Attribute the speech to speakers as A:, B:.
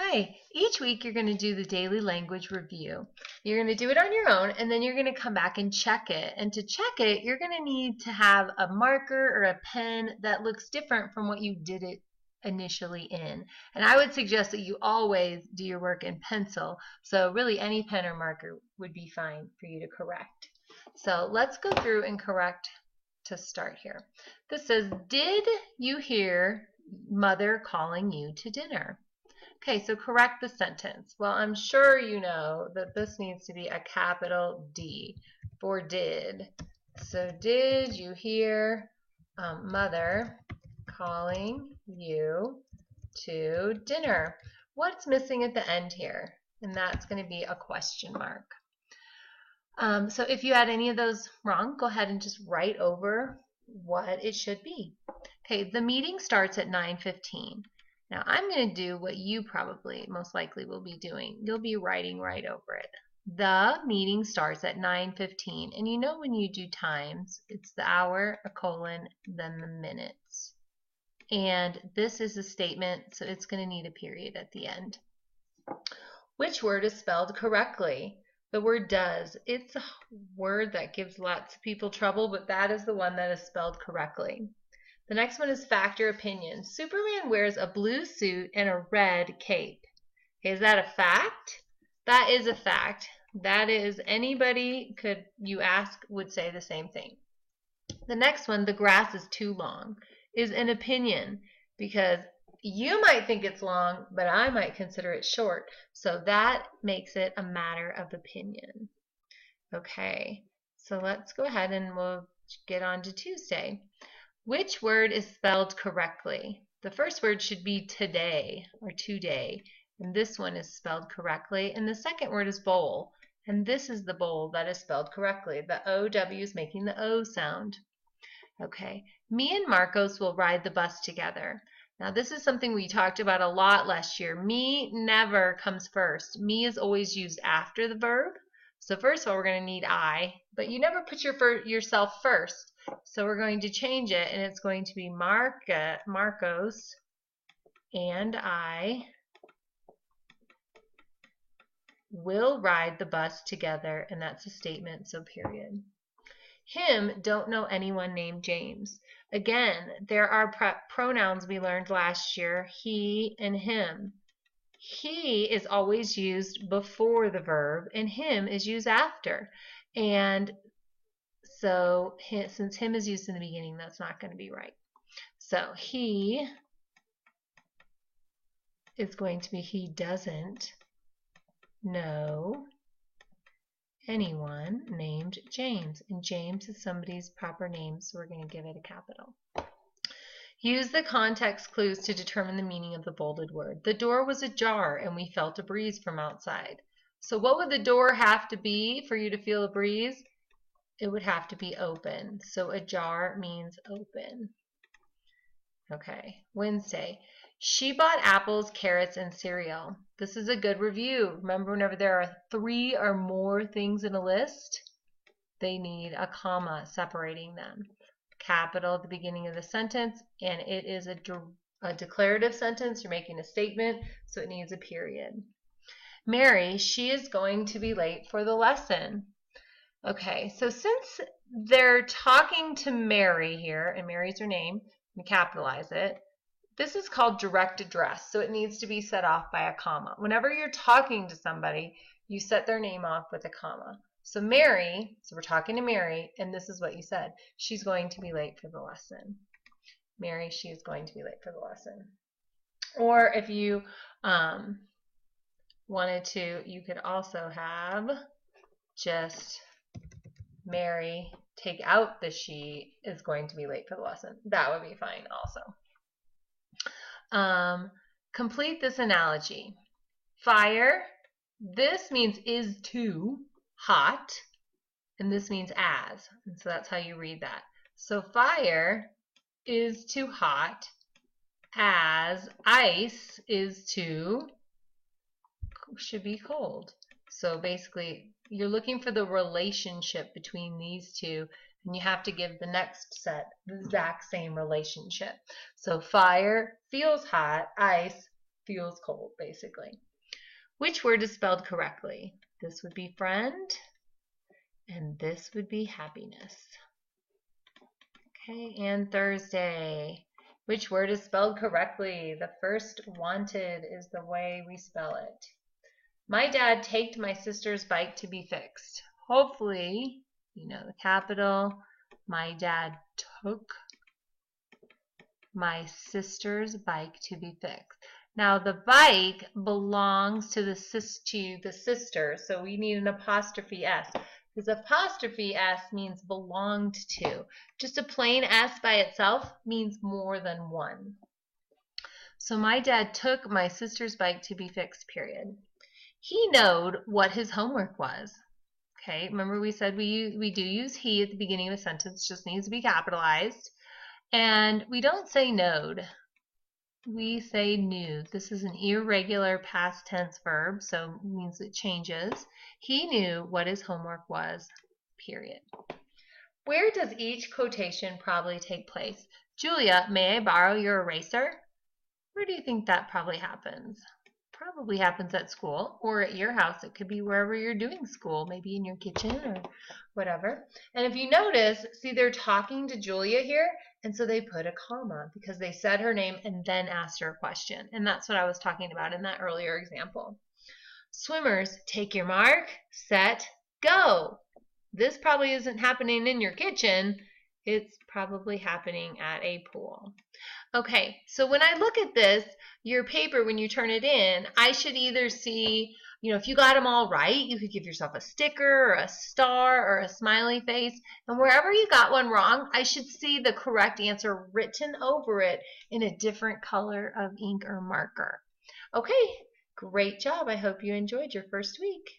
A: Hi, each week you're going to do the daily language review. You're going to do it on your own and then you're going to come back and check it. And to check it, you're going to need to have a marker or a pen that looks different from what you did it initially in. And I would suggest that you always do your work in pencil. So really any pen or marker would be fine for you to correct. So let's go through and correct to start here. This says, did you hear mother calling you to dinner? Okay, so correct the sentence. Well, I'm sure you know that this needs to be a capital D for did. So did you hear mother calling you to dinner? What's missing at the end here? And that's going to be a question mark. So if you had any of those wrong, go ahead and just write over what it should be. Okay, the meeting starts at 9:15. Now I'm going to do what you probably most likely will be doing. You'll be writing right over it. The meeting starts at 9:15. And you know when you do times, it's the hour, a colon, then the minutes. And this is a statement, so it's going to need a period at the end. Which word is spelled correctly? The word does. It's a word that gives lots of people trouble, but that is the one that is spelled correctly. The next one is fact or opinion. Superman wears a blue suit and a red cape. Is that a fact? That is a fact. That is, anybody could you ask would say the same thing. The next one, the grass is too long, is an opinion because you might think it's long, but I might consider it short. So that makes it a matter of opinion. Okay, so let's go ahead and we'll get on to Tuesday. Which word is spelled correctly? The first word should be today or today, and this one is spelled correctly. And the second word is bowl, and this is the bowl that is spelled correctly. The OW is making the O sound. Okay, me and Marcos will ride the bus together. Now this is something we talked about a lot last year. Me never comes first. Me is always used after the verb. So first of all, we're going to need I, but you never put yourself first. So we're going to change it, and it's going to be Marcos and I will ride the bus together, and that's a statement, so period. Him don't know anyone named James. Again, there are pronouns we learned last year, he and him. He is always used before the verb, and him is used after. And so since him is used in the beginning, that's not going to be right. So he is going to be he doesn't know anyone named James. And James is somebody's proper name, so we're going to give it a capital. Use the context clues to determine the meaning of the bolded word. The door was ajar and we felt a breeze from outside. So what would the door have to be for you to feel a breeze? It would have to be open. So ajar means open. Okay, Wednesday. She bought apples, carrots, and cereal. This is a good review. Remember, whenever there are 3 or more things in a list, they need a comma separating them. Capital at the beginning of the sentence, and it is a declarative sentence. You're making a statement, so it needs a period. Mary, she is going to be late for the lesson. Okay, so since they're talking to Mary here, and Mary's her name, we capitalize it, this is called direct address, so it needs to be set off by a comma. Whenever you're talking to somebody, you set their name off with a comma. So Mary, so we're talking to Mary, and this is what you said. She's going to be late for the lesson. Mary, she is going to be late for the lesson. Or if you wanted to, you could also have just Mary take out the she is going to be late for the lesson. That would be fine also. Complete this analogy. Fire, this means is too hot, and this means as, and so that's how you read that. So fire is too hot as ice is too should be cold. So basically you're looking for the relationship between these two, and you have to give the next set the exact same relationship. So fire feels hot, ice feels cold, basically. Which word is spelled correctly? This would be friend, and this would be happiness. Okay, and Thursday. Which word is spelled correctly? The first wanted is the way we spell it. My dad taked my sister's bike to be fixed. Hopefully, you know the capital. My dad took my sister's bike to be fixed. Now the bike belongs to the sister, so we need an apostrophe S. Because apostrophe S means belonged to. Just a plain S by itself means more than one. So my dad took my sister's bike to be fixed, period. He knowed what his homework was. Okay, remember we said we do use he at the beginning of a sentence, just needs to be capitalized. And we don't say knowed. We say knew. This is an irregular past tense verb, so it means it changes. He knew what his homework was, period. Where does each quotation probably take place? Julia, may I borrow your eraser? Where do you think that probably happens? Probably happens at school or at your house. It could be wherever you're doing school, maybe in your kitchen or whatever. And if you notice, see, they're talking to Julia here, and so they put a comma because they said her name and then asked her a question. And that's what I was talking about in that earlier example. Swimmers, take your mark, set, go. This probably isn't happening in your kitchen. It's probably happening at a pool. Okay, so when I look at this, your paper, when you turn it in, I should either see, if you got them all right, you could give yourself a sticker or a star or a smiley face. And wherever you got one wrong, I should see the correct answer written over it in a different color of ink or marker. Okay, great job. I hope you enjoyed your first week.